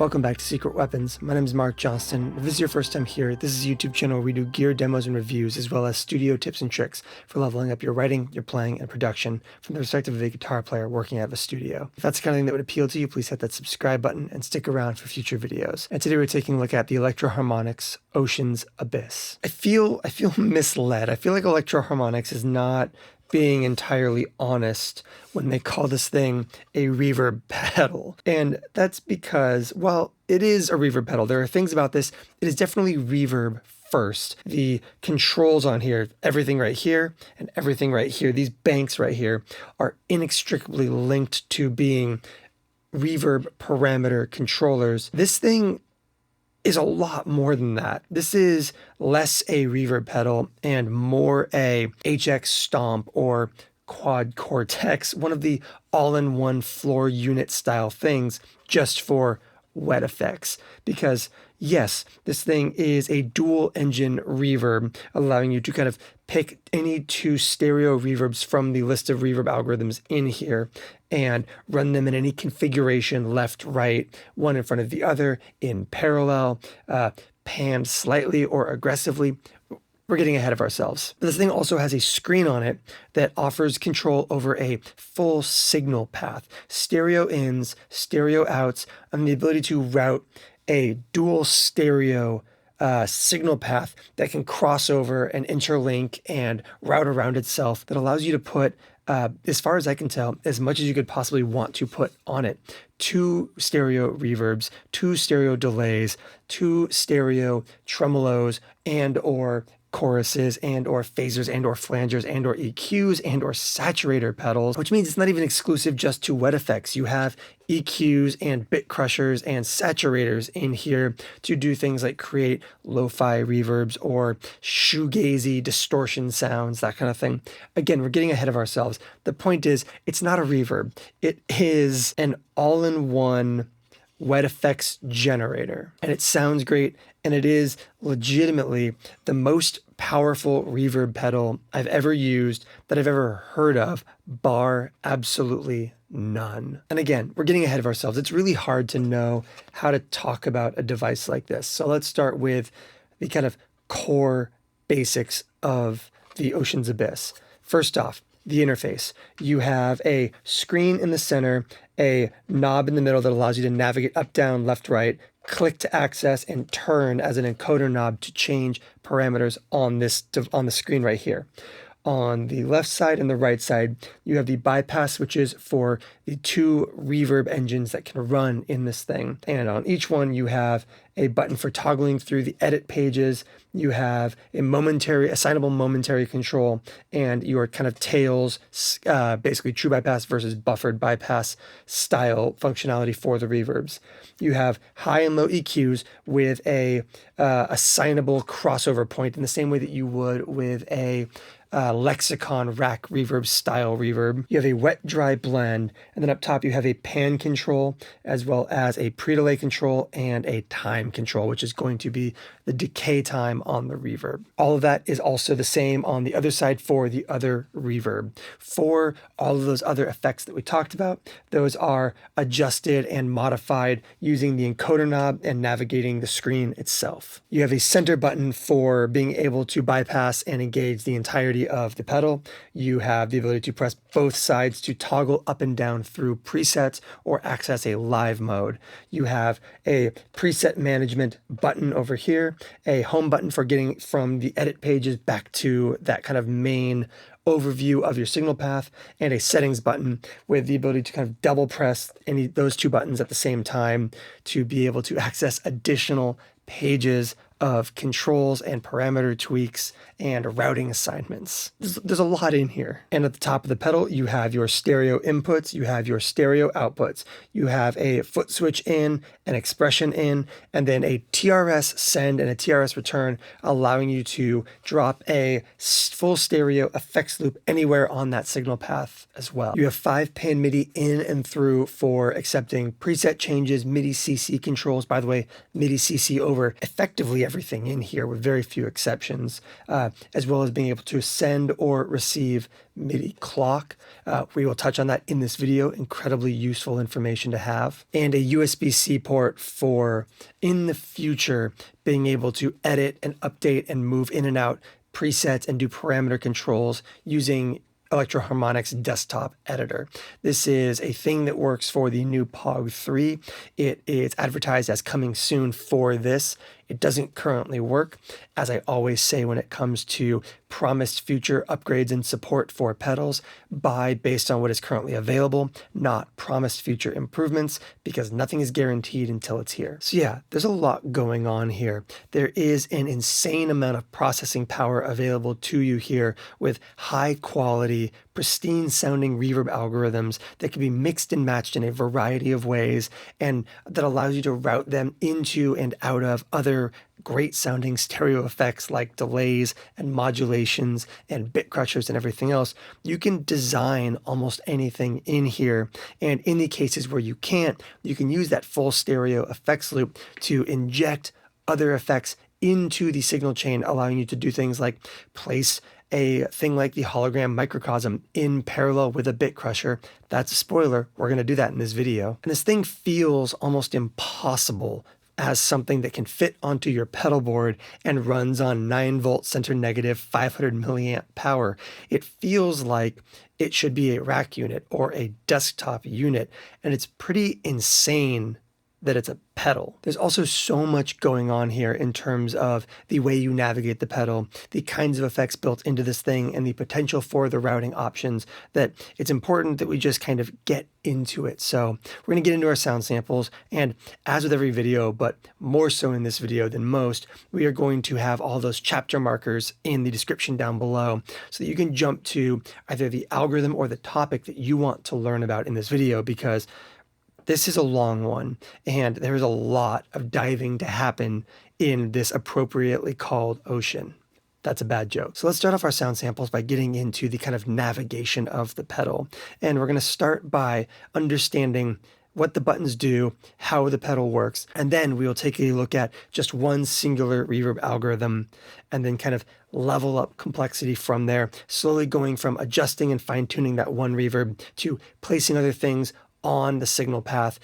Welcome back to Secret Weapons. My name is Mark Johnston. If this is your first time here, this is a YouTube channel where we do gear demos and reviews, as well as studio tips and tricks for leveling up your writing, your playing, and production from the perspective of a guitar player working out of a studio. If that's the kind of thing that would appeal to you, please hit that subscribe button and stick around for future videos. And today we're taking a look at the Electro Harmonix Oceans Abyss. I feel misled. I feel like Electro Harmonix is not being entirely honest when they call this thing a reverb pedal. And that's because, well, it is a reverb pedal. There are things about this. It is definitely reverb first. The controls on here, everything right here and everything right here, these banks right here are inextricably linked to being reverb parameter controllers. This thing is a lot more than that. This is less a reverb pedal and more a EHX stomp or quad cortex, one of the all-in-one floor unit style things just for wet effects. Because yes, this thing is a dual engine reverb, allowing you to kind of pick any two stereo reverbs from the list of reverb algorithms in here and run them in any configuration, left, right, one in front of the other, in parallel, panned slightly or aggressively. We're getting ahead of ourselves. But this thing also has a screen on it that offers control over a full signal path, stereo ins, stereo outs, and the ability to route a dual stereo signal path that can cross over and interlink and route around itself, that allows you to put, as far as I can tell, as much as you could possibly want to put on it. 2 stereo reverbs, 2 stereo delays, 2 stereo tremolos and or choruses and or phasers and or flangers and or EQs and or saturator pedals, which means it's not even exclusive just to wet effects. You have EQs and bit crushers and saturators in here to do things like create lo-fi reverbs or shoegazy distortion sounds, that kind of thing. Again, we're getting ahead of ourselves. The point is, it's not a reverb. It is an all-in-one wet effects generator, and it sounds great, and it is legitimately the most powerful reverb pedal I've ever used, that I've ever heard of, bar absolutely none. And again, we're getting ahead of ourselves. It's really hard to know how to talk about a device like this. So let's start with the kind of core basics of the Oceans Abyss. First off, the interface. You have a screen in the center, a knob in the middle that allows you to navigate up, down, left, right, click to access, and turn as an encoder knob to change parameters on the screen right here. On the left side and the right side, you have the bypass switches for the 2 reverb engines that can run in this thing. And on each one, you have a button for toggling through the edit pages. You have a assignable momentary control, and your kind of tails, basically true bypass versus buffered bypass style functionality for the reverbs. You have high and low EQs with a assignable crossover point in the same way that you would with a lexicon rack reverb style reverb. You have a wet dry blend, and then up top you have a pan control, as well as a pre-delay control and a time control, which is going to be the decay time on the reverb. All of that is also the same on the other side for the other reverb. For all of those other effects that we talked about, those are adjusted and modified using the encoder knob and navigating the screen itself. You have a center button for being able to bypass and engage the entirety of the pedal. You have the ability to press both sides to toggle up and down through presets or access a live mode. You have a preset management button over here, a home button for getting from the edit pages back to that kind of main overview of your signal path, and a settings button with the ability to kind of double press those 2 buttons at the same time to be able to access additional pages of controls and parameter tweaks and routing assignments. There's a lot in here. And at the top of the pedal, you have your stereo inputs, you have your stereo outputs, you have a foot switch in, an expression in, and then a TRS send and a TRS return, allowing you to drop a full stereo effects loop anywhere on that signal path as well. You have 5-pin MIDI in and through for accepting preset changes, MIDI CC controls. By the way, MIDI CC over effectively everything in here with very few exceptions, as well as being able to send or receive MIDI clock. We will touch on that in this video. Incredibly useful information to have. And a USB-C port for, in the future, being able to edit and update and move in and out presets and do parameter controls using Electro Harmonix desktop editor. This is a thing that works for the new POG 3. It is advertised as coming soon for this. It doesn't currently work. As I always say when it comes to promised future upgrades and support for pedals, buy based on what is currently available, not promised future improvements, because nothing is guaranteed until it's here. So yeah, there's a lot going on here. There is an insane amount of processing power available to you here with high quality, pristine sounding reverb algorithms that can be mixed and matched in a variety of ways, and that allows you to route them into and out of other great sounding stereo effects like delays and modulations and bit crushers and everything else. You can design almost anything in here, and in the cases where you can't, you can use that full stereo effects loop to inject other effects into the signal chain, allowing you to do things like place a thing like the hologram microcosm in parallel with a bit crusher. That's a spoiler. We're going to do that in this video. And this thing feels almost impossible as something that can fit onto your pedal board and runs on 9-volt center negative 500 milliamp power. It feels like it should be a rack unit or a desktop unit, and it's pretty insane that it's a pedal. There's also so much going on here in terms of the way you navigate the pedal, the kinds of effects built into this thing, and the potential for the routing options, that it's important that we just kind of get into it. So we're going to get into our sound samples, and as with every video, but more so in this video than most, we are going to have all those chapter markers in the description down below so that you can jump to either the algorithm or the topic that you want to learn about in this video, because this is a long one, and there's a lot of diving to happen in this appropriately called ocean. That's a bad joke. So let's start off our sound samples by getting into the kind of navigation of the pedal. And we're going to start by understanding what the buttons do, how the pedal works, and then we will take a look at just one singular reverb algorithm and then kind of level up complexity from there, slowly going from adjusting and fine-tuning that one reverb to placing other things on the signal path,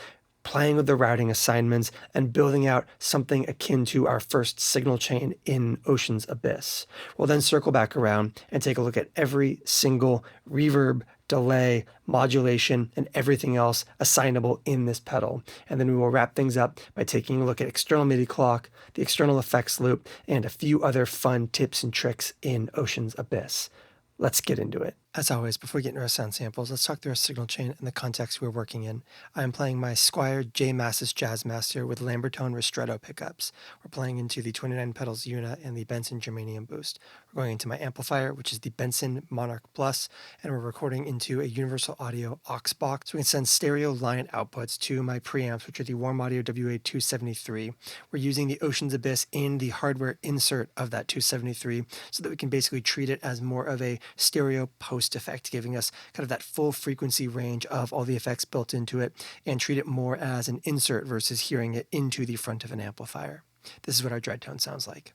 playing with the routing assignments, and building out something akin to our first signal chain in Oceans Abyss. We'll then circle back around and take a look at every single reverb, delay, modulation, and everything else assignable in this pedal. And then we will wrap things up by taking a look at external MIDI clock, the external effects loop, and a few other fun tips and tricks in Oceans Abyss. Let's get into it. As always, before we get into our sound samples, let's talk through our signal chain and the context we're working in. I'm playing my Squier J Mascis Jazzmaster with Lambertone Ristretto pickups. We're playing into the 29 pedals Una and the Benson Germanium boost. We're going into my amplifier, which is the Benson Monarch Plus, and we're recording into a Universal Audio aux box. So we can send stereo line outputs to my preamps, which are the Warm Audio WA273. We're using the Oceans Abyss in the hardware insert of that 273 so that we can basically treat it as more of a stereo post effect, giving us kind of that full frequency range of all the effects built into it, and treat it more as an insert versus hearing it into the front of an amplifier. This is what our dread tone sounds like.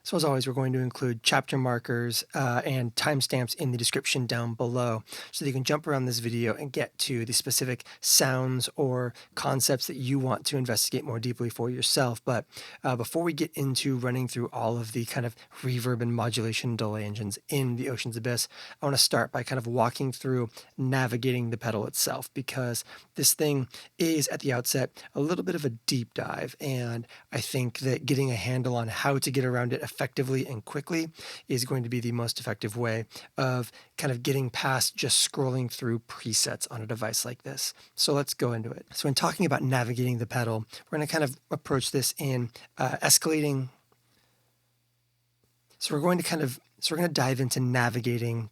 So as always, we're going to include chapter markers and timestamps in the description down below so that you can jump around this video and get to the specific sounds or concepts that you want to investigate more deeply for yourself. But before we get into running through all of the kind of reverb and modulation delay engines in the Oceans Abyss, I want to start by kind of walking through navigating the pedal itself, because this thing is at the outset a little bit of a deep dive, and I think that getting a handle on how to get around it effectively and quickly is going to be the most effective way of kind of getting past just scrolling through presets on a device like this. So let's go into it. So in talking about navigating the pedal, we're going to kind of approach this in escalating. So we're going to dive into navigating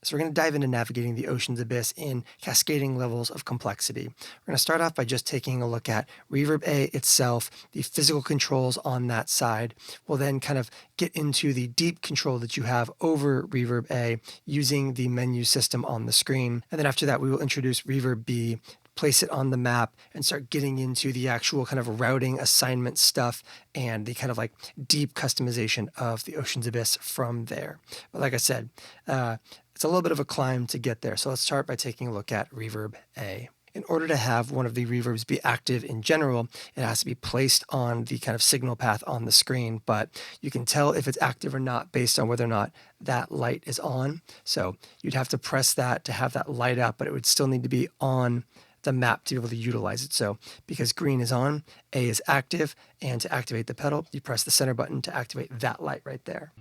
So we're going to dive into navigating the Oceans Abyss in cascading levels of complexity. We're going to start off by just taking a look at Reverb A itself, the physical controls on that side. We'll then kind of get into the deep control that you have over Reverb A using the menu system on the screen. And then after that, we will introduce Reverb B, place it on the map, and start getting into the actual kind of routing assignment stuff and the kind of like deep customization of the Oceans Abyss from there. But like I said, it's a little bit of a climb to get there. So let's start by taking a look at Reverb A. In order to have one of the reverbs be active in general, it has to be placed on the kind of signal path on the screen, but you can tell if it's active or not based on whether or not that light is on. So you'd have to press that to have that light up, but it would still need to be on the map to be able to utilize it. So because green is on, A is active, and to activate the pedal, you press the center button to activate that light right there.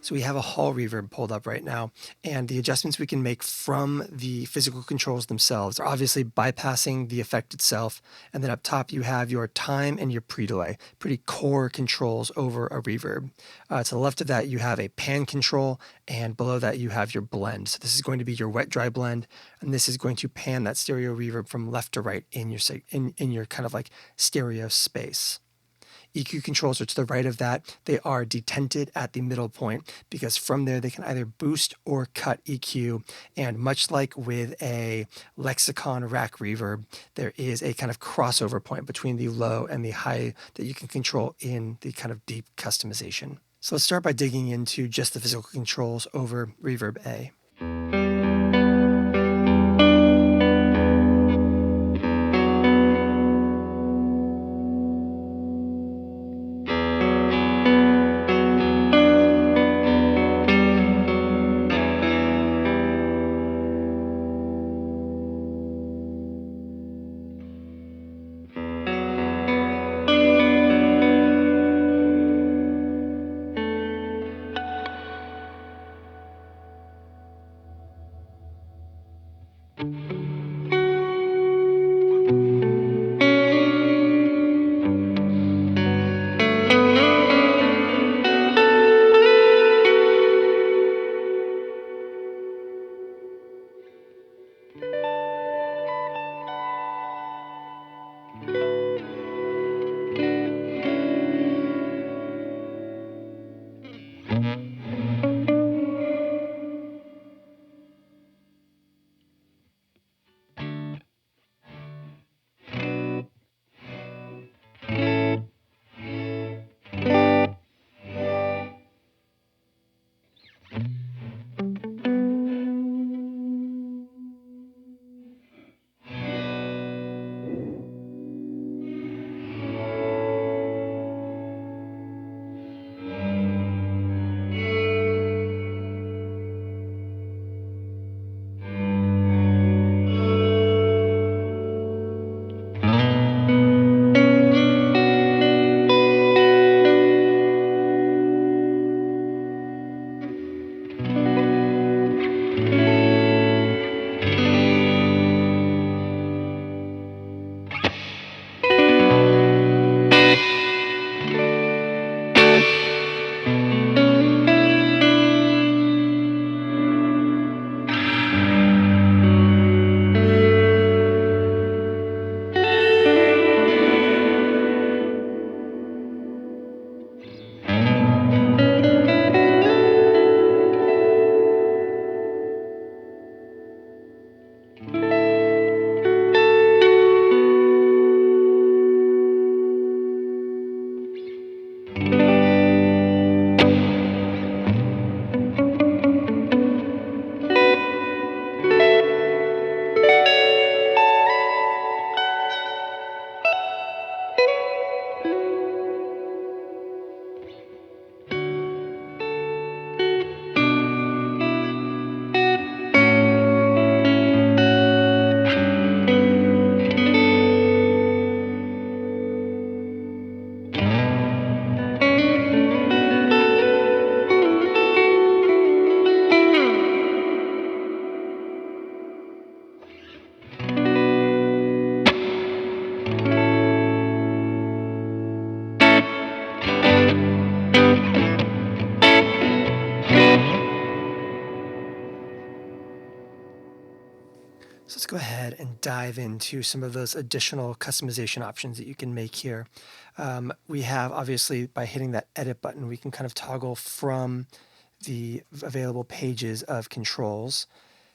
So we have a hall reverb pulled up right now, and the adjustments we can make from the physical controls themselves are obviously bypassing the effect itself, and then up top you have your time and your pre-delay, pretty core controls over a reverb. To the left of that you have a pan control, and below that you have your blend. So this is going to be your wet-dry blend, and this is going to pan that stereo reverb from left to right in your kind of like stereo space. EQ controls are to the right of that. They are detented at the middle point because from there they can either boost or cut EQ. And much like with a Lexicon rack reverb, there is a kind of crossover point between the low and the high that you can control in the kind of deep customization. So let's start by digging into just the physical controls over Reverb A. go ahead and dive into some of those additional customization options that you can make here. We have, obviously, by hitting that edit button, we can kind of toggle from the available pages of controls.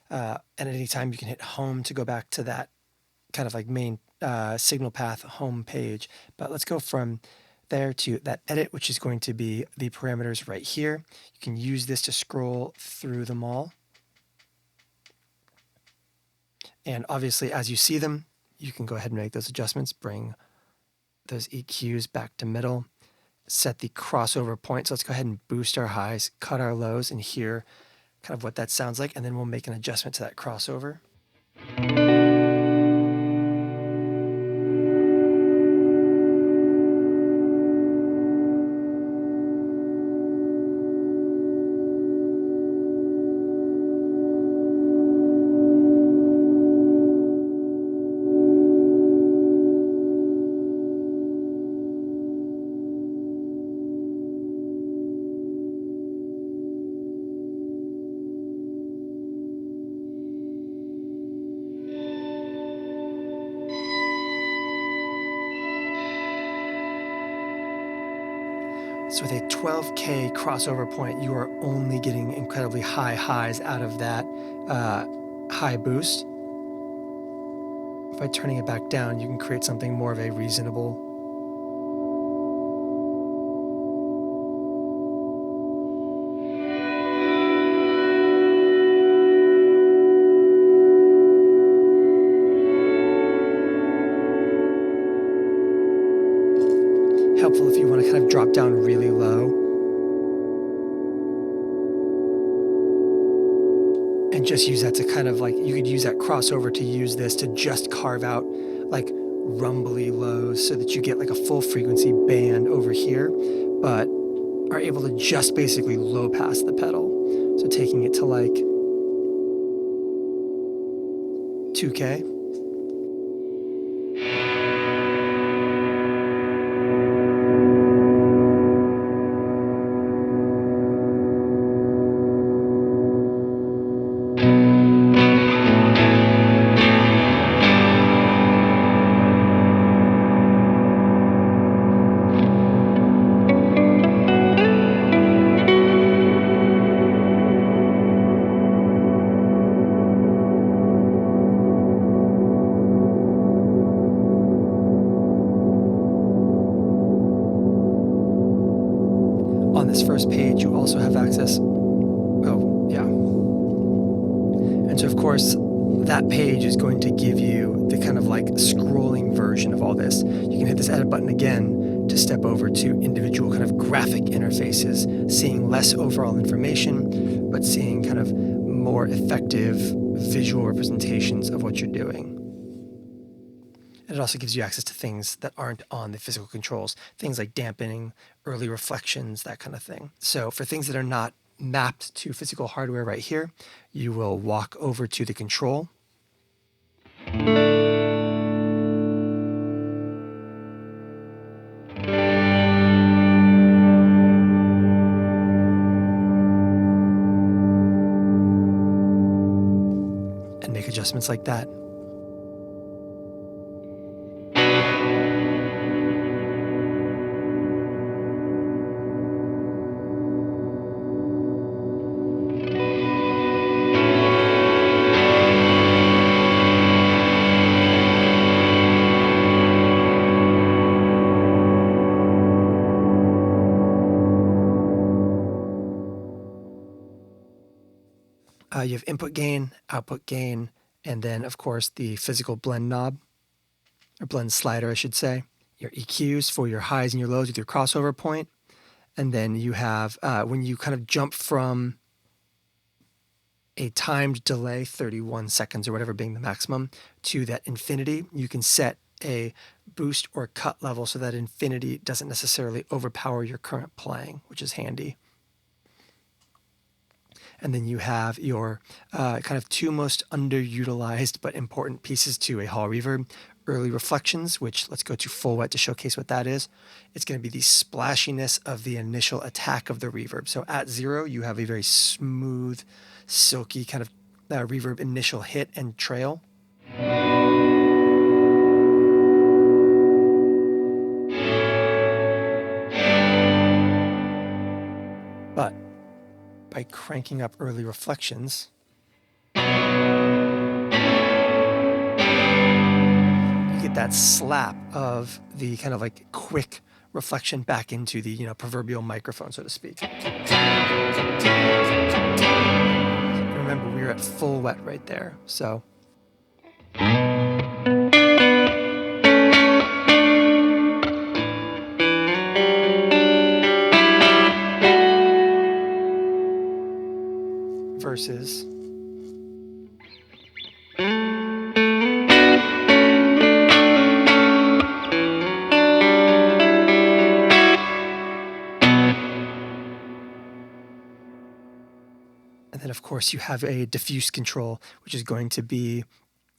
And at any time you can hit home to go back to that kind of like main signal path home page. But let's go from there to that edit, which is going to be the parameters right here. You can use this to scroll through them all. And obviously, as you see them, you can go ahead and make those adjustments, bring those EQs back to middle, set the crossover point. So let's go ahead and boost our highs, cut our lows, and hear kind of what that sounds like. And then we'll make an adjustment to that crossover. So with a 12K crossover point, you are only getting incredibly high highs out of that high boost. By turning it back down, you can create something more of a reasonable. Helpful if you want to kind of drop down really low. And just use that to kind of like, you could use that crossover to use this to just carve out like rumbly lows so that you get like a full frequency band over here, but are able to just basically low pass the pedal. So taking it to like 2K. On this first page, you also have access. Oh, yeah. And so, of course, that page is going to give you the kind of like scrolling version of all this. You can hit this edit button again to step over to individual kind of graphic interfaces, seeing less overall information, but seeing kind of more effective visual representations of what you're doing. And it also gives you access to things that aren't on the physical controls, things like dampening, early reflections, that kind of thing. So for things that are not mapped to physical hardware right here, you will walk over to the control. And make adjustments like that. You have input gain, output gain, and then, of course, the physical blend knob, or blend slider, I should say. Your EQs for your highs and your lows with your crossover point. And then you have, when you kind of jump from a timed delay, 31 seconds or whatever being the maximum, to that infinity, you can set a boost or cut level so that infinity doesn't necessarily overpower your current playing, which is handy. And then you have your kind of two most underutilized but important pieces to a hall reverb. Early reflections, which let's go to full wet to showcase what that is. It's going to be the splashiness of the initial attack of the reverb. So at 0, you have a very smooth, silky kind of reverb initial hit and trail. But by cranking up early reflections, you get that slap of the kind of like quick reflection back into the, proverbial microphone, so to speak. And remember, we were at full wet right there, so. Versus. And then, of course, you have a diffuse control, which is going to be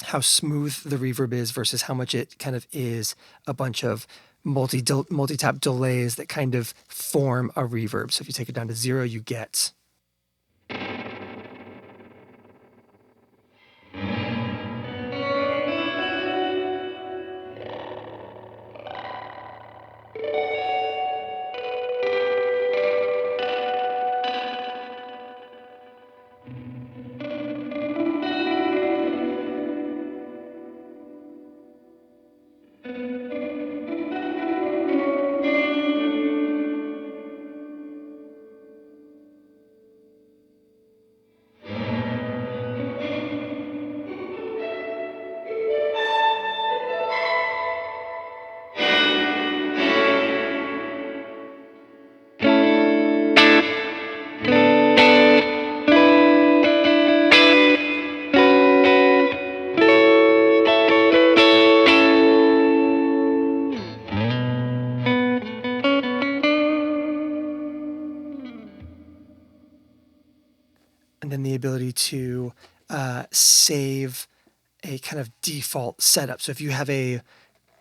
how smooth the reverb is versus how much it kind of is a bunch of multi-tap delays that kind of form a reverb. So if you take it down to 0, you get. And then the ability to save a kind of default setup. So if you have a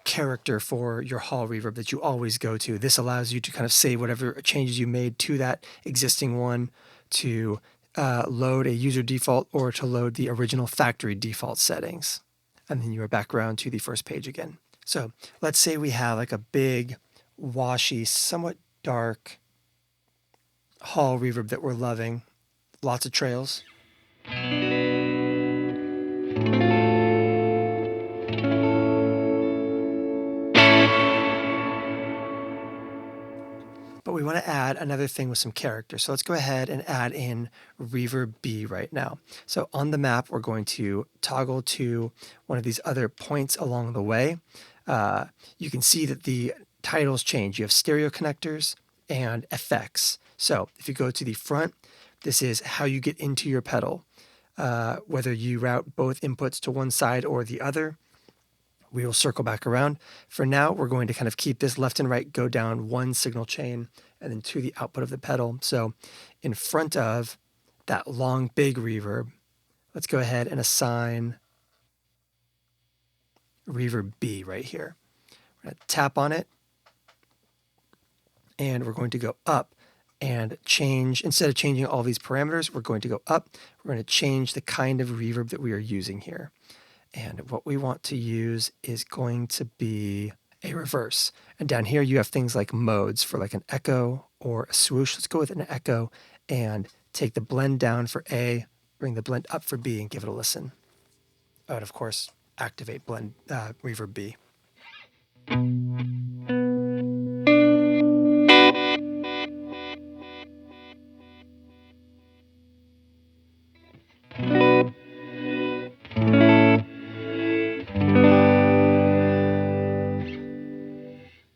character for your hall reverb that you always go to, this allows you to kind of save whatever changes you made to that existing one, to load a user default or to load the original factory default settings. And then you are back around to the first page again. So let's say we have like a big, washy, somewhat dark hall reverb that we're loving. Lots of trails. But we want to add another thing with some character. So let's go ahead and add in Reverb B right now. So on the map, we're going to toggle to one of these other points along the way. You can see that the titles change. You have stereo connectors and effects. So if you go to the front, this is how you get into your pedal, whether you route both inputs to one side or the other. We will circle back around. For now, we're going to kind of keep this left and right go down one signal chain and then to the output of the pedal. So in front of that long, big reverb, let's go ahead and assign Reverb B right here. We're going to tap on it, and we're going to go up and change, instead of changing all these parameters, we're going to go up. We're going to change the kind of reverb that we are using here. And what we want to use is going to be a reverse. And down here you have things like modes for like an echo or a swoosh. Let's go with an echo and take the blend down for A, bring the blend up for B, and give it a listen. Oh, and of course, activate blend reverb B.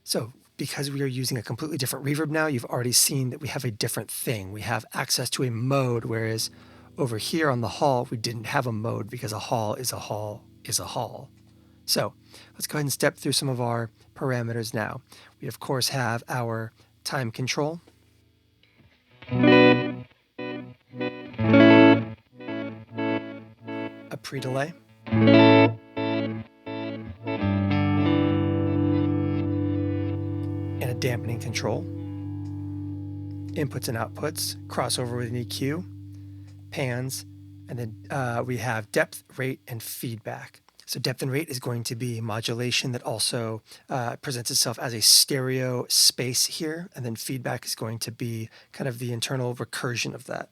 So because we are using a completely different reverb now, you've already seen that we have a different thing. We have access to a mode, whereas over here on the hall, we didn't have a mode because a hall is a hall is a hall. So let's go ahead and step through some of our parameters now. We, of course, have our time control. A pre-delay. And a dampening control, inputs and outputs, crossover with an EQ, pans, and then we have depth, rate, and feedback. So depth and rate is going to be modulation that also presents itself as a stereo space here, and then feedback is going to be kind of the internal recursion of that.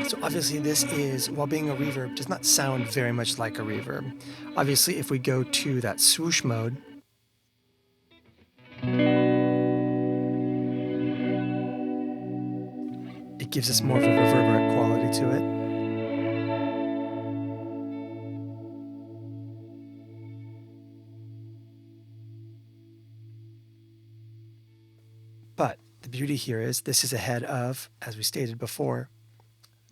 So obviously this is, while being a reverb, does not sound very much like a reverb. Obviously if we go to that swoosh mode, it gives us more of a reverberant quality to it. But the beauty here is this is ahead of, as we stated before,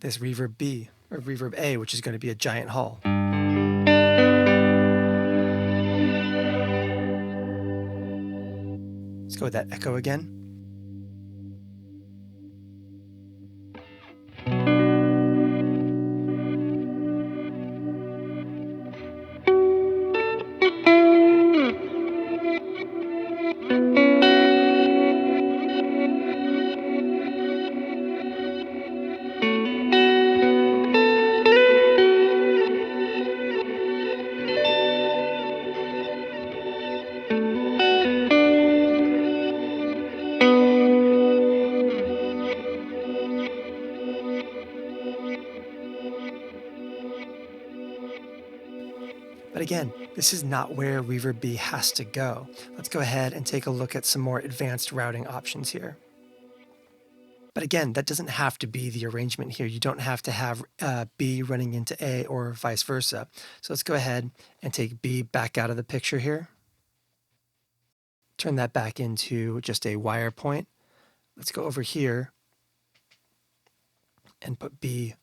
this reverb B, or reverb A, which is going to be a giant hall. Let's go with that echo again. But again, this is not where Reverb B has to go. Let's go ahead and take a look at some more advanced routing options here. But again, that doesn't have to be the arrangement here. You don't have to have B running into A or vice versa. So let's go ahead and take B back out of the picture here. Turn that back into just a wire point. Let's go over here and put B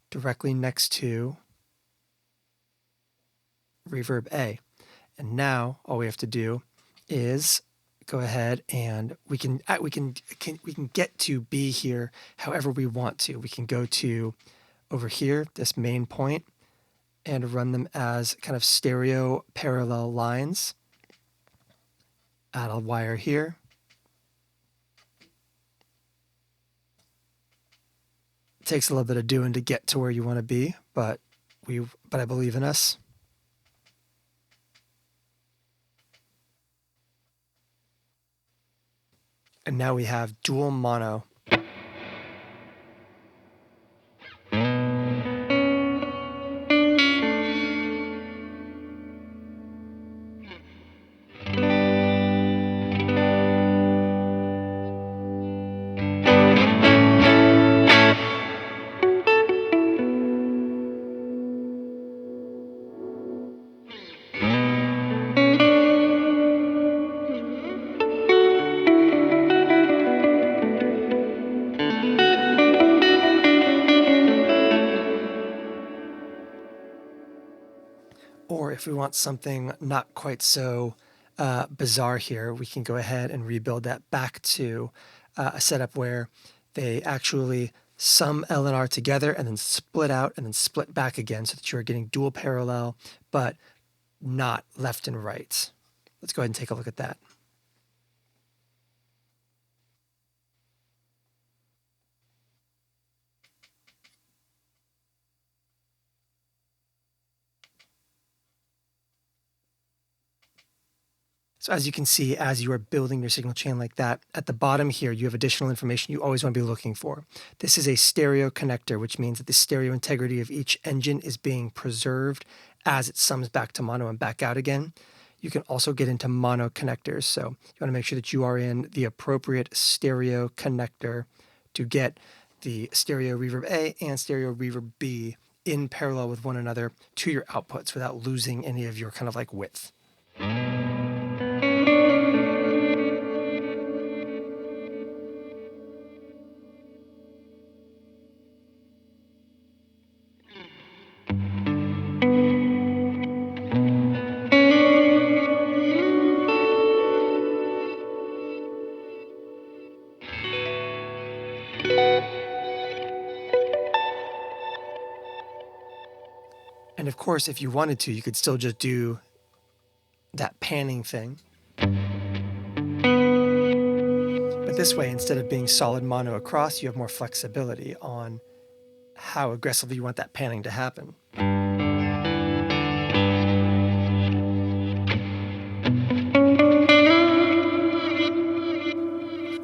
directly next to Reverb A. And now all we have to do is go ahead and we can get to B here however we want to. We can go to over here, this main point, and run them as kind of stereo parallel lines. Add a wire here. It takes a little bit of doing to get to where you want to be, but I believe in us. And now we have dual mono. Or if we want something not quite so bizarre here, we can go ahead and rebuild that back to a setup where they actually sum L and R together and then split out and then split back again so that you're getting dual parallel, but not left and right. Let's go ahead and take a look at that. So as you can see, as you are building your signal chain like that, at the bottom here, you have additional information you always want to be looking for. This is a stereo connector, which means that the stereo integrity of each engine is being preserved as it sums back to mono and back out again. You can also get into mono connectors. So you want to make sure that you are in the appropriate stereo connector to get the stereo reverb A and stereo reverb B in parallel with one another to your outputs without losing any of your kind of like width. And of course, if you wanted to, you could still just do that panning thing. But this way, instead of being solid mono across, you have more flexibility on how aggressively you want that panning to happen.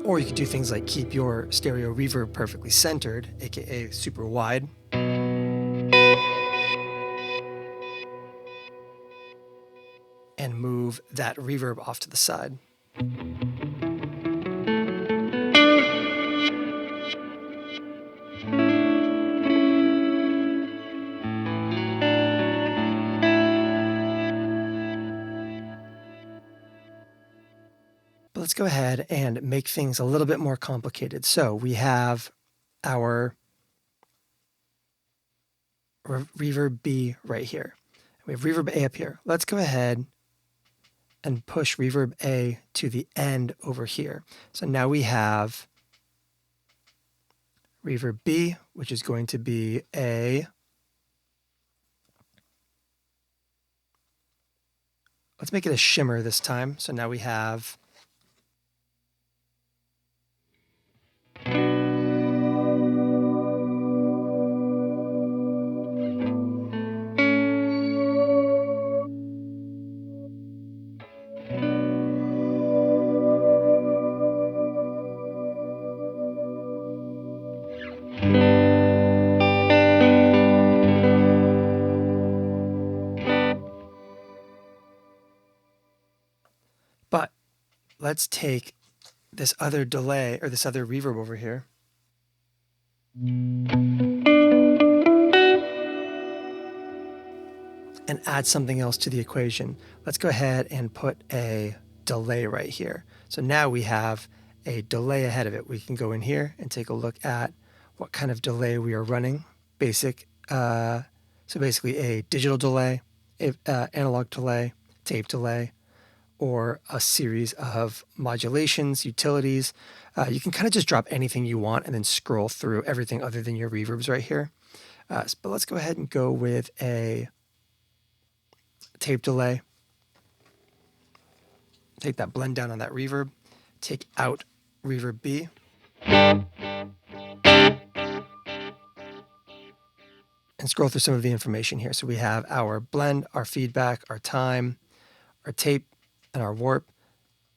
Or you could do things like keep your stereo reverb perfectly centered, aka super wide. And move that reverb off to the side. But let's go ahead and make things a little bit more complicated. So we have our reverb B right here. We have reverb A up here. Let's go ahead and push reverb A to the end over here. So now we have reverb B, which is going to be let's make it a shimmer this time. So now we have but let's take this other delay or this other reverb over here. And add something else to the equation. Let's go ahead and put a delay right here. So now we have a delay ahead of it. We can go in here and take a look at what kind of delay we are running. So basically a digital delay, analog delay, tape delay, or a series of modulations, utilities. You can kind of just drop anything you want and then scroll through everything other than your reverbs right here. But let's go ahead and go with a tape delay. Take that blend down on that reverb. Take out reverb B. And scroll through some of the information here. So we have our blend, our feedback, our time, our tape, and our warp.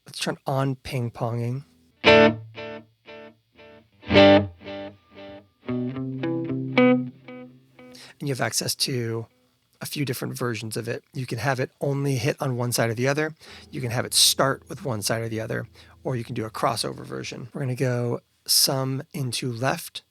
Let's turn on ping-ponging. And you have access to a few different versions of it. You can have it only hit on one side or the other. You can have it start with one side or the other, or you can do a crossover version. We're going to go sum into left.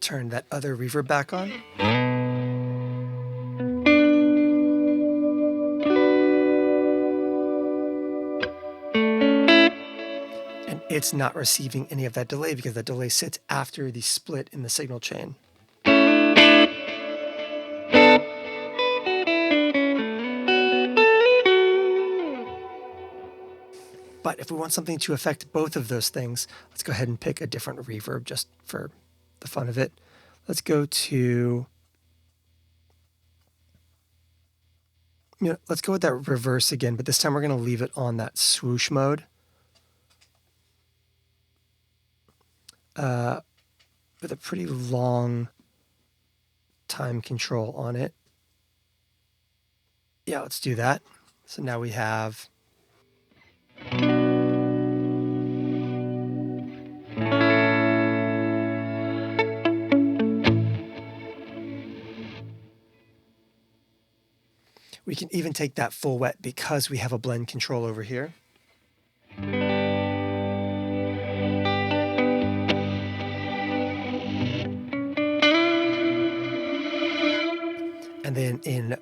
Turn that other reverb back on. And it's not receiving any of that delay because that delay sits after the split in the signal chain. But if we want something to affect both of those things, let's go ahead and pick a different reverb just for the fun of it. Let's go to Let's go with that reverse again, but this time we're going to leave it on that swoosh mode. With a pretty long time control on it. Yeah, let's do that. So now we have we can even take that full wet because we have a blend control over here. And then in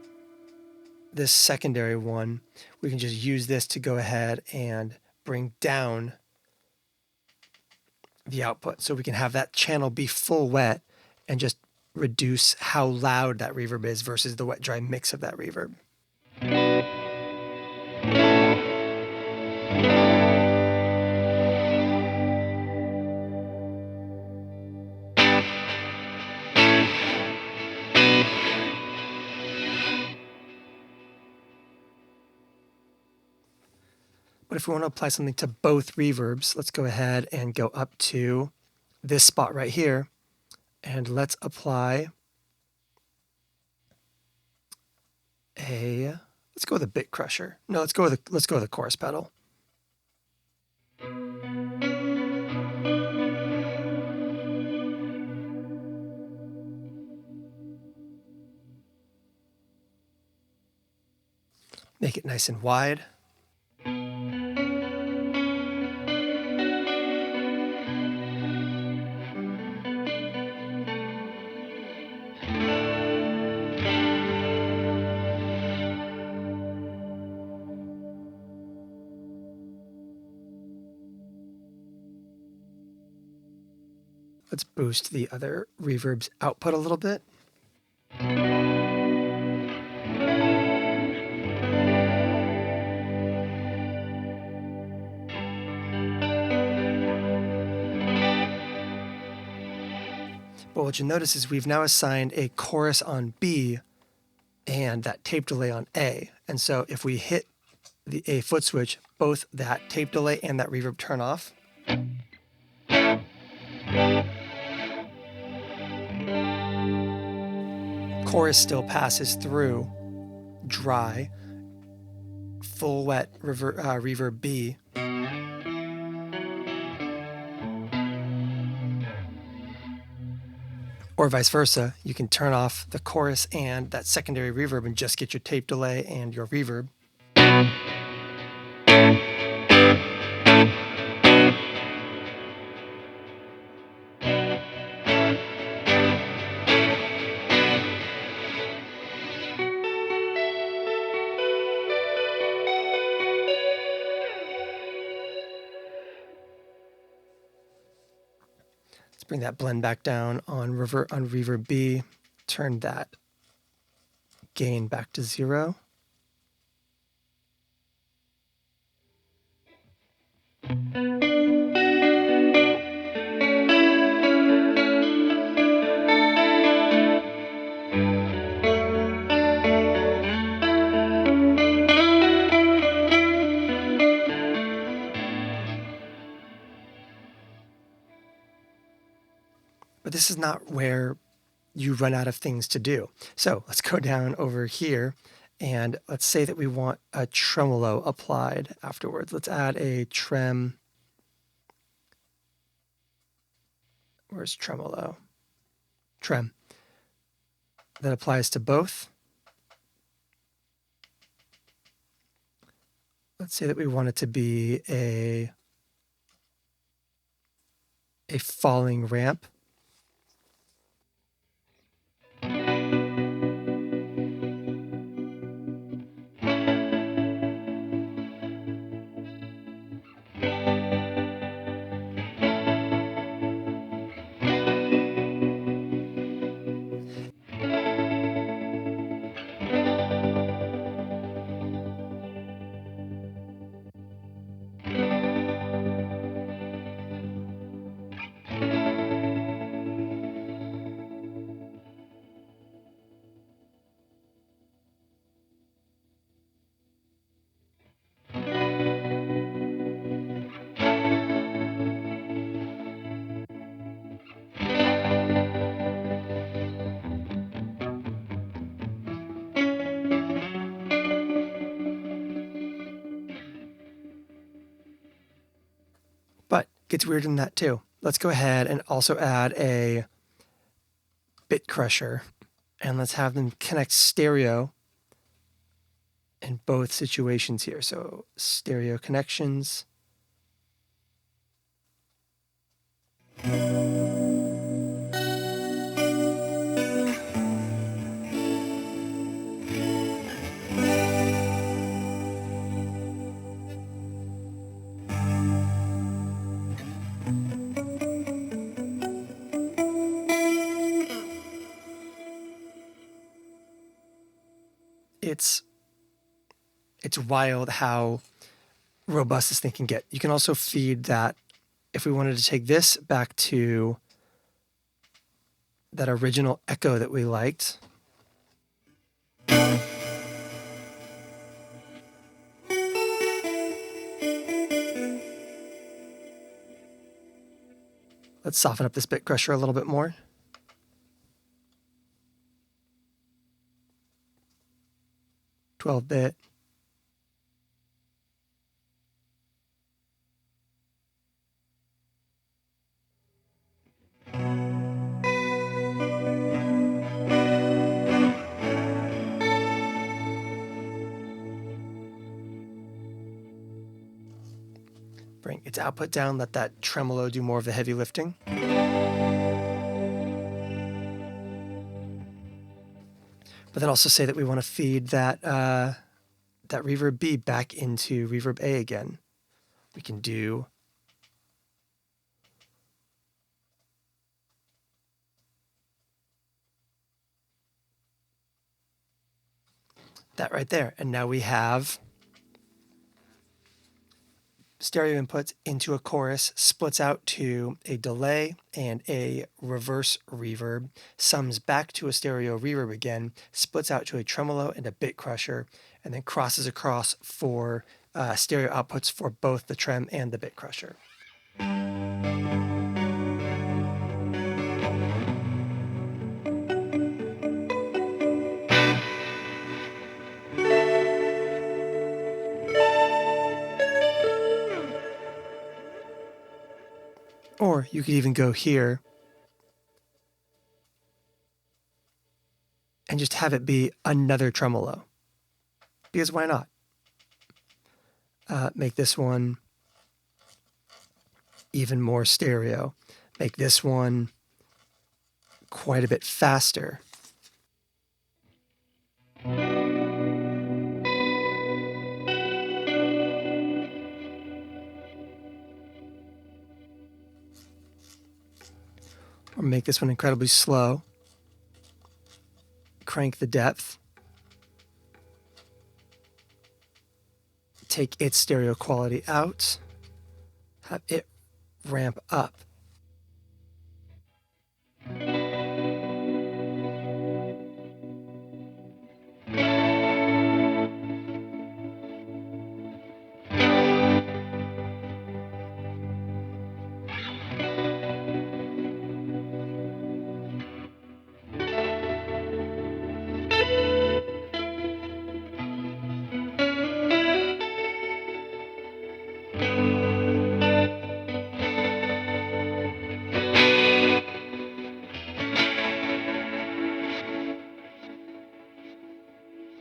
this secondary one, we can just use this to go ahead and bring down the output. So we can have that channel be full wet and just reduce how loud that reverb is versus the wet dry mix of that reverb. But if we want to apply something to both reverbs, let's go ahead and go up to this spot right here, and let's apply let's go with a bit crusher. No, let's go with a chorus pedal. Make it nice and wide. Let's boost the other reverb's output a little bit. But what you'll notice is we've now assigned a chorus on B and that tape delay on A. And so if we hit the A foot switch, both that tape delay and that reverb turn off. Chorus still passes through dry, full wet reverb B. Or vice versa, you can turn off the chorus and that secondary reverb and just get your tape delay and your reverb. Let's bring that blend back down on reverb B, turn that gain back to 0. But this is not where you run out of things to do. So let's go down over here and let's say that we want a tremolo applied afterwards. Let's add a trem. Where's tremolo? Trem. That applies to both. Let's say that we want it to be a falling ramp. gets weird in that too. Let's go ahead and also add a bit crusher, and let's have them connect stereo in both situations here. So stereo connections. It's wild how robust this thing can get. You can also feed that, if we wanted to take this back to that original echo that we liked. Let's soften up this bit crusher a little bit more. $12-bit. Bring its output down, let that tremolo do more of the heavy lifting. But then also say that we want to feed that that reverb B back into reverb A again. We can do that right there. And now we have stereo inputs into a chorus, splits out to a delay and a reverse reverb, sums back to a stereo reverb again, splits out to a tremolo and a bit crusher, and then crosses across for stereo outputs for both the trem and the bit crusher. Or you could even go here and just have it be another tremolo. Because why not? Make this one even more stereo. Make this one quite a bit faster. Or make this one incredibly slow. Crank the depth. Take its stereo quality out. Have it ramp up.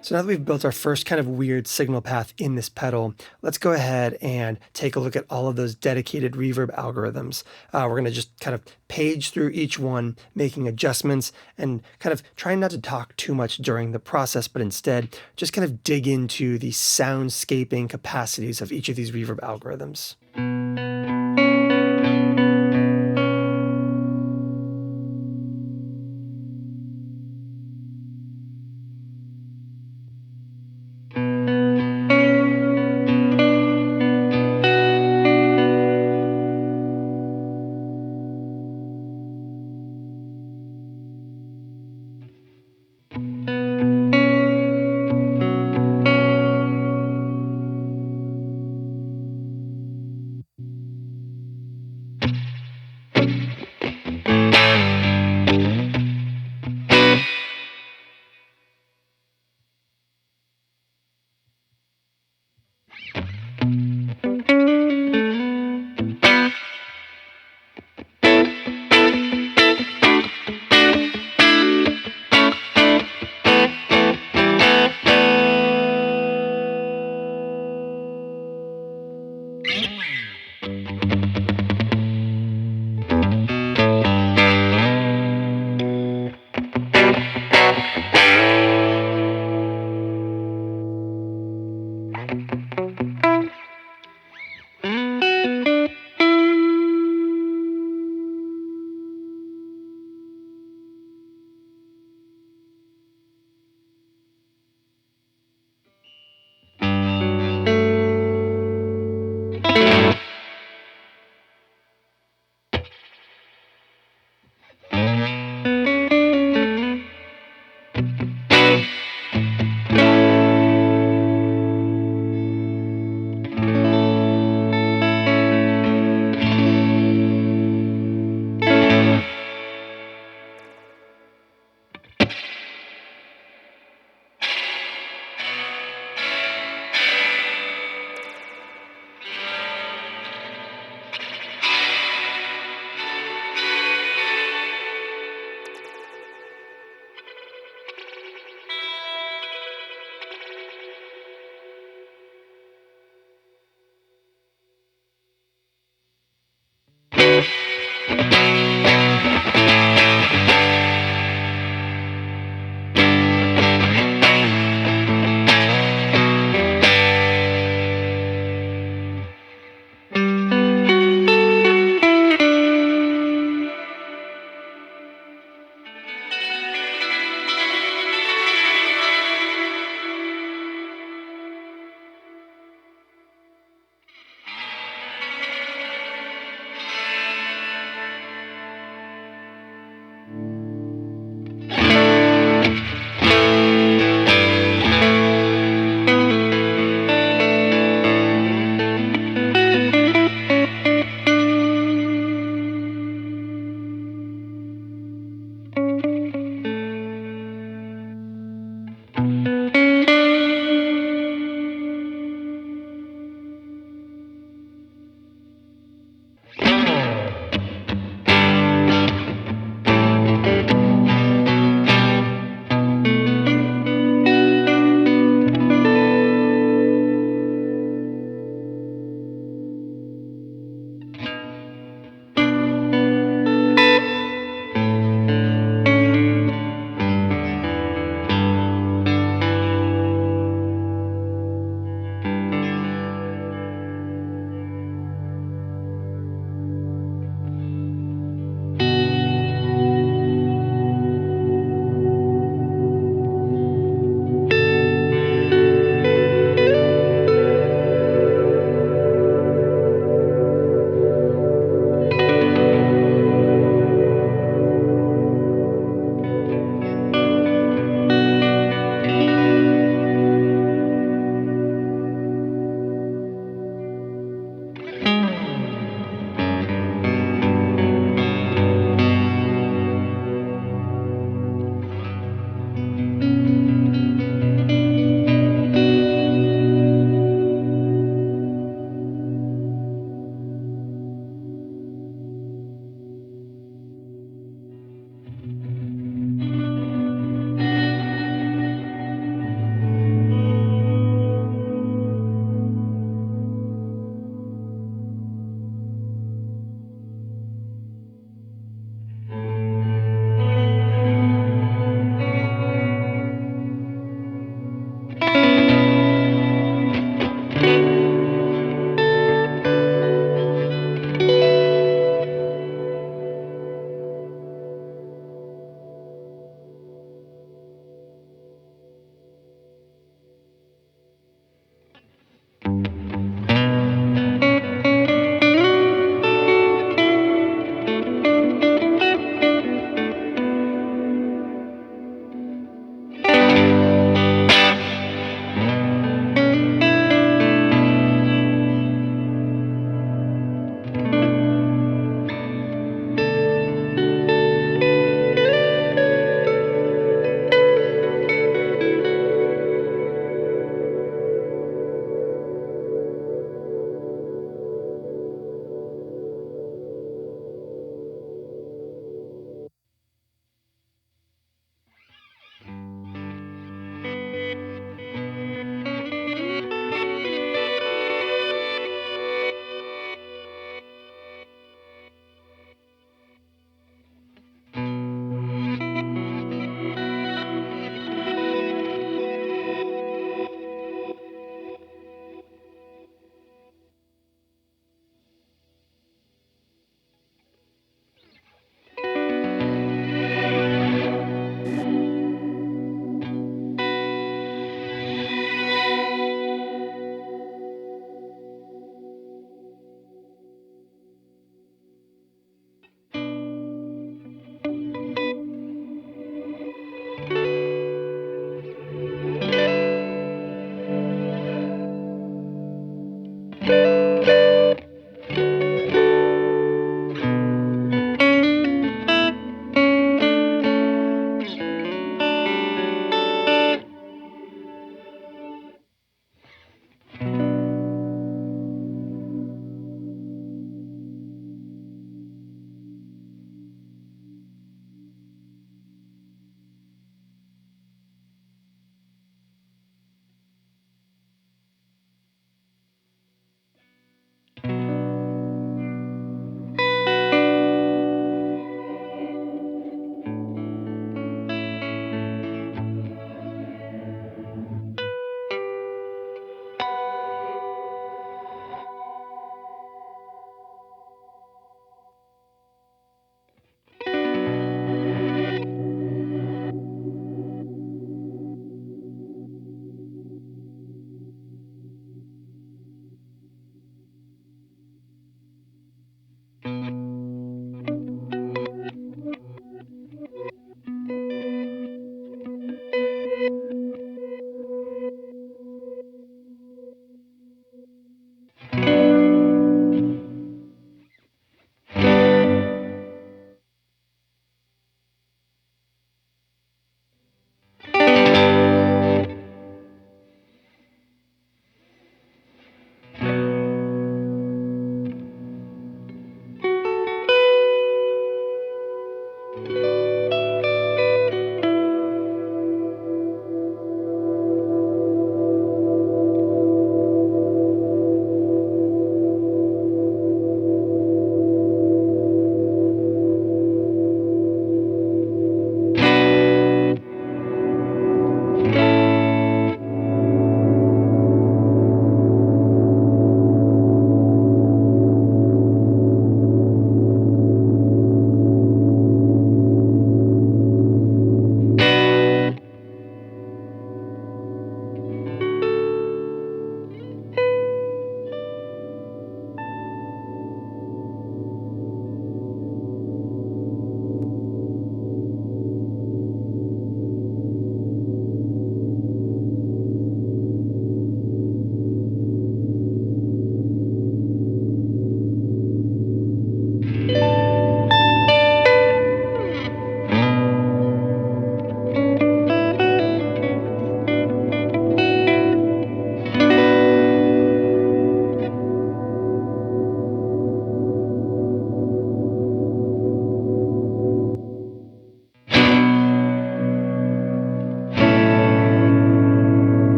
So now that we've built our first kind of weird signal path in this pedal, let's go ahead and take a look at all of those dedicated reverb algorithms. We're going to just kind of page through each one, making adjustments and kind of trying not to talk too much during the process, but instead just kind of dig into the soundscaping capacities of each of these reverb algorithms.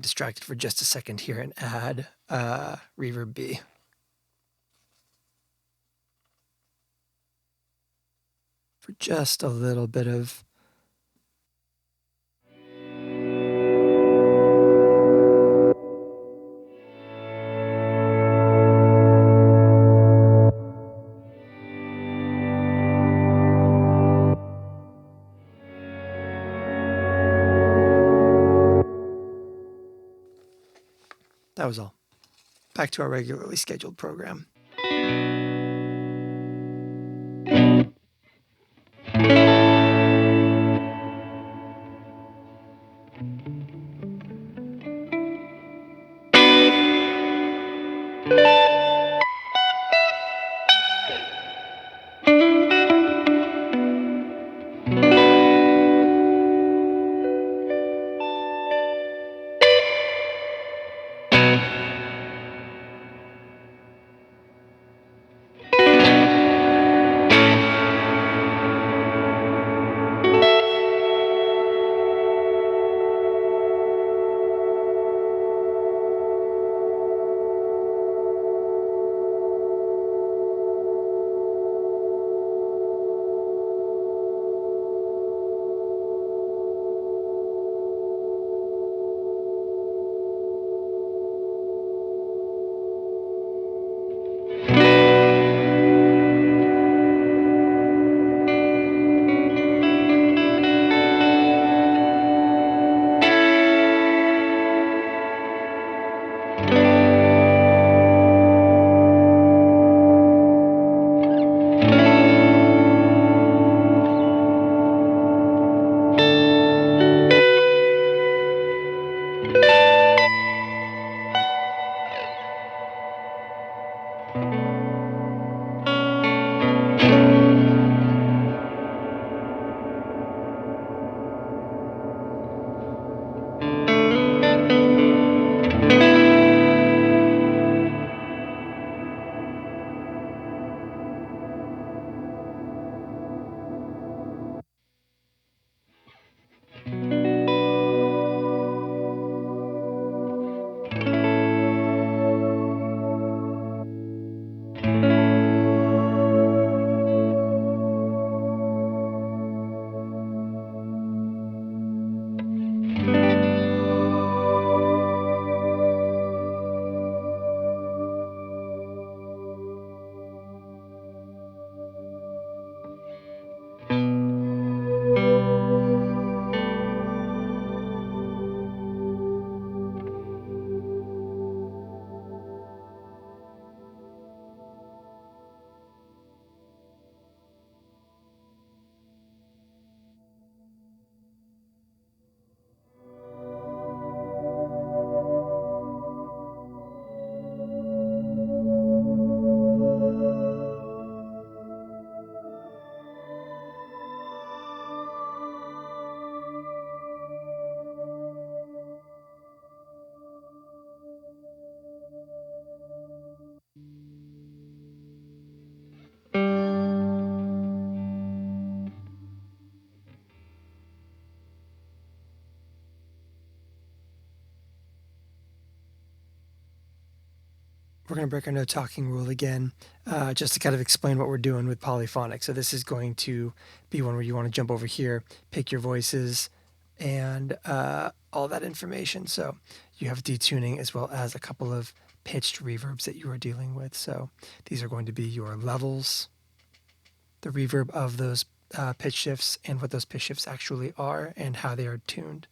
get distracted for just a second here and add Reverb B. For just a little bit of that was all. Back to our regularly scheduled program. We're going to break our no talking rule again, just to kind of explain what we're doing with Polyphonic. So this is going to be one where you want to jump over here, pick your voices, and all that information. So you have detuning as well as a couple of pitched reverbs that you are dealing with. So these are going to be your levels, the reverb of those pitch shifts, and what those pitch shifts actually are and how they are tuned.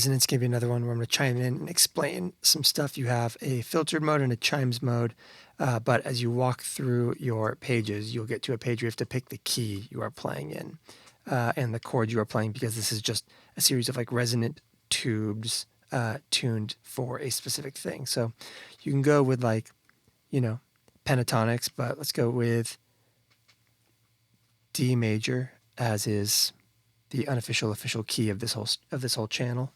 Resonant's going to be another one where I'm going to chime in and explain some stuff. You have a filtered mode and a chimes mode, but as you walk through your pages, you'll get to a page where you have to pick the key you are playing in and the chord you are playing, because this is just a series of like resonant tubes tuned for a specific thing. So you can go with like, pentatonics, but let's go with D major, as is the unofficial official key of this whole channel.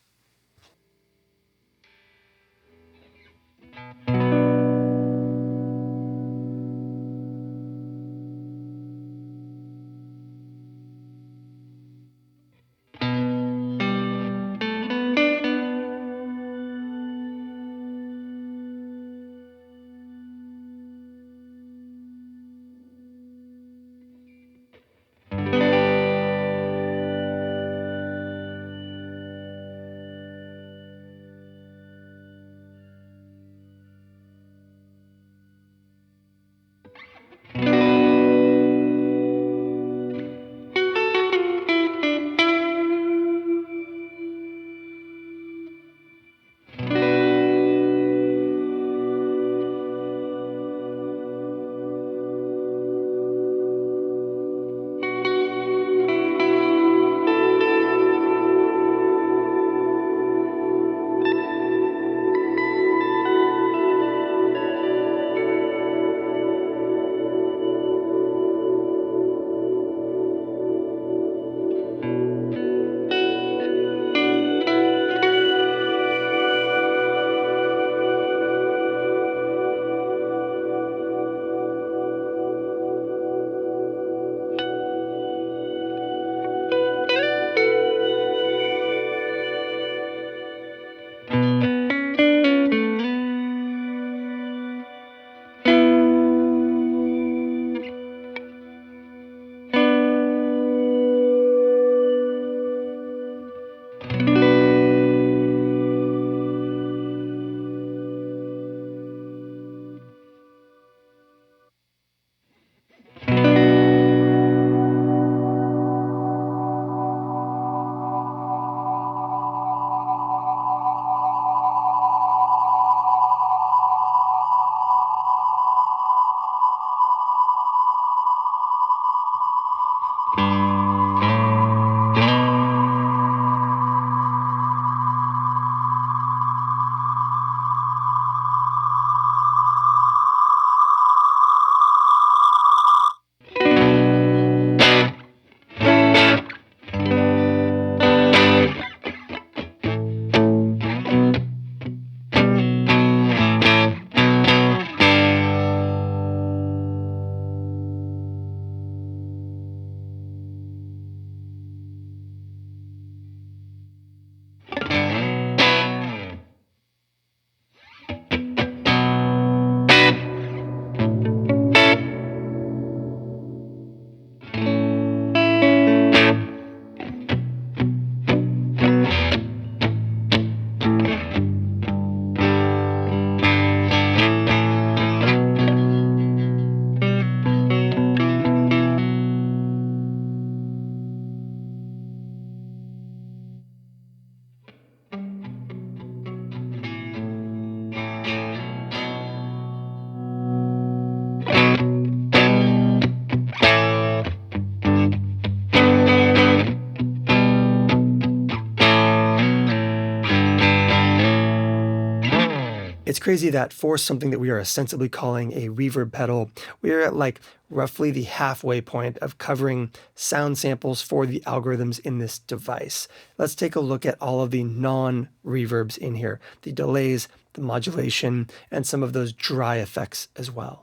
It's crazy that for something that we are ostensibly calling a reverb pedal, we are at like roughly the halfway point of covering sound samples for the algorithms in this device. Let's take a look at all of the non-reverbs in here, the delays, the modulation, and some of those dry effects as well.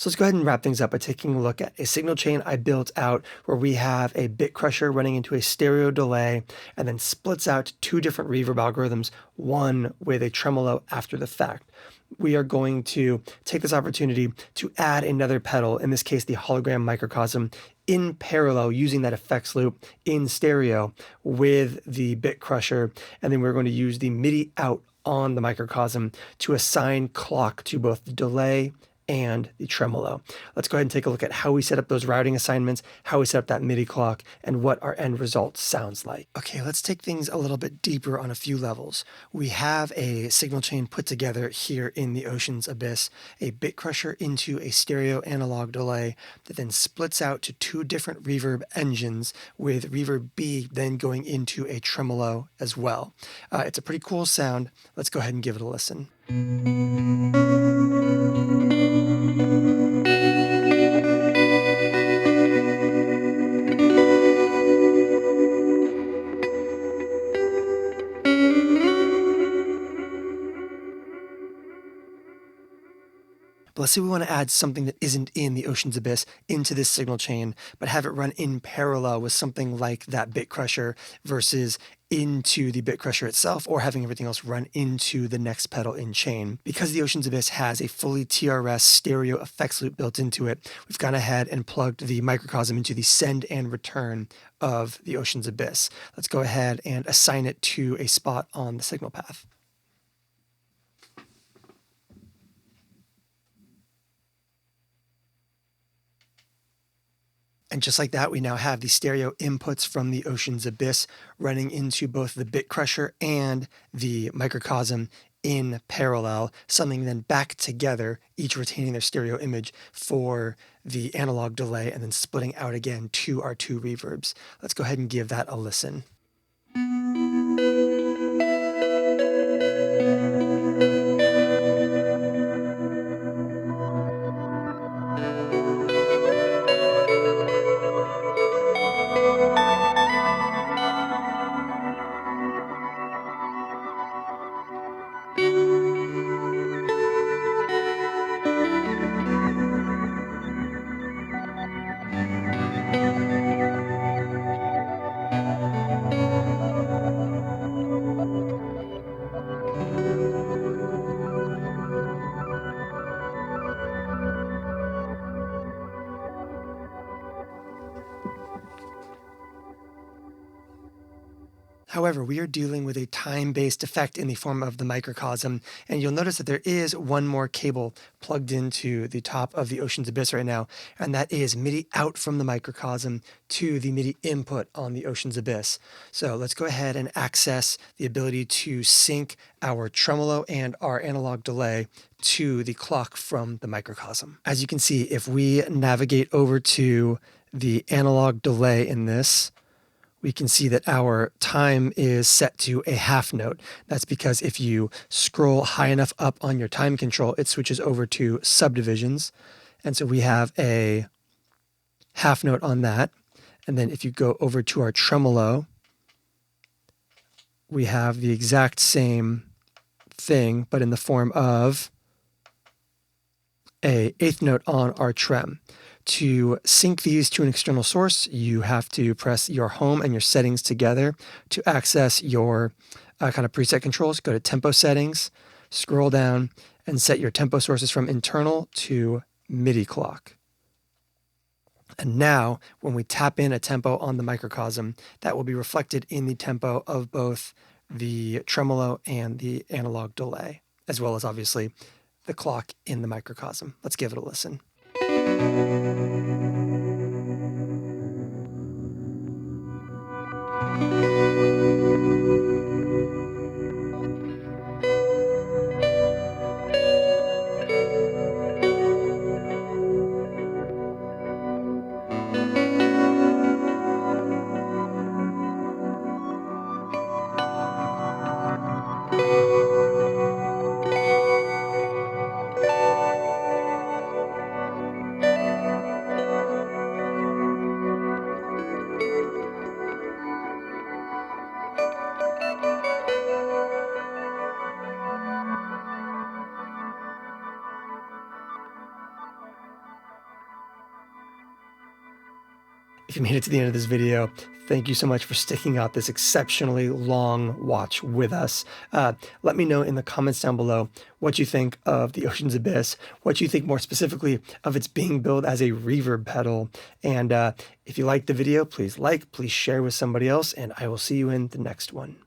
So let's go ahead and wrap things up by taking a look at a signal chain I built out where we have a bit crusher running into a stereo delay and then splits out two different reverb algorithms, one with a tremolo after the fact. We are going to take this opportunity to add another pedal, in this case the hologram microcosm, in parallel using that effects loop in stereo with the bit crusher, and then we're going to use the MIDI out on the microcosm to assign clock to both the delay and the tremolo. Let's go ahead and take a look at how we set up those routing assignments, how we set up that MIDI clock, and what our end result sounds like. Okay, let's take things a little bit deeper on a few levels. We have a signal chain put together here in the Oceans Abyss, a bit crusher into a stereo analog delay that then splits out to two different reverb engines, with reverb B then going into a tremolo as well. It's a pretty cool sound. Let's go ahead and give it a listen. But let's say we want to add something that isn't in the Oceans Abyss into this signal chain, but have it run in parallel with something like that bit crusher versus into the bit crusher itself, or having everything else run into the next pedal in chain. Because the Oceans Abyss has a fully TRS stereo effects loop built into it, we've gone ahead and plugged the microcosm into the send and return of the Oceans Abyss. Let's go ahead and assign it to a spot on the signal path. And just like that, we now have the stereo inputs from the Oceans Abyss running into both the bit crusher and the microcosm in parallel, summing them back together, each retaining their stereo image for the analog delay, and then splitting out again to our two reverbs. Let's go ahead and give that a listen. However, we are dealing with a time-based effect in the form of the microcosm, and you'll notice that there is one more cable plugged into the top of the Oceans Abyss right now, and that is MIDI out from the microcosm to the MIDI input on the Oceans Abyss. So let's go ahead and access the ability to sync our tremolo and our analog delay to the clock from the microcosm. As you can see, if we navigate over to the analog delay in this, we can see that our time is set to a half note. That's because if you scroll high enough up on your time control, it switches over to subdivisions. And so we have a half note on that. And then if you go over to our tremolo, we have the exact same thing, but in the form of an eighth note on our trem. To sync these to an external source, you have to press your home and your settings together to access your kind of preset controls. Go to tempo settings, scroll down, and set your tempo sources from internal to MIDI clock. And now, when we tap in a tempo on the microcosm, that will be reflected in the tempo of both the tremolo and the analog delay, as well as obviously the clock in the microcosm. Let's give it a listen. you made it to the end of this video, thank you so much for sticking out this exceptionally long watch with us. Let me know in the comments down below what you think of the Oceans Abyss, what you think more specifically of its being billed as a reverb pedal. And if you liked the video, please share with somebody else, and I will see you in the next one.